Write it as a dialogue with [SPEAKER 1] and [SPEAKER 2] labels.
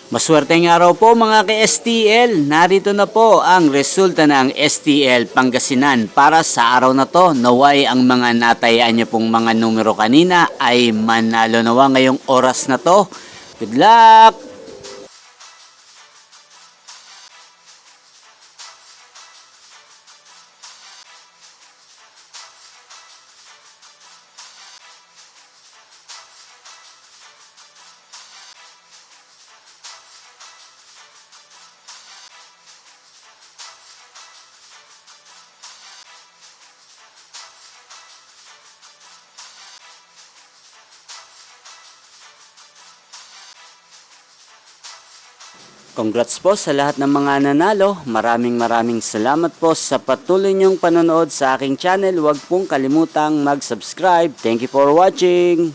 [SPEAKER 1] Maswerteng araw po mga ka-STL. Narito na po ang resulta ng STL Pangasinan para sa araw na to. Naway ang mga natayaan niyo pong mga numero kanina ay manalo nawa ngayong oras na to. Good luck! Congrats po sa lahat ng mga nanalo. Maraming salamat po sa patuloy niyong panonood sa aking channel. Huwag pong kalimutang mag-subscribe. Thank you for watching.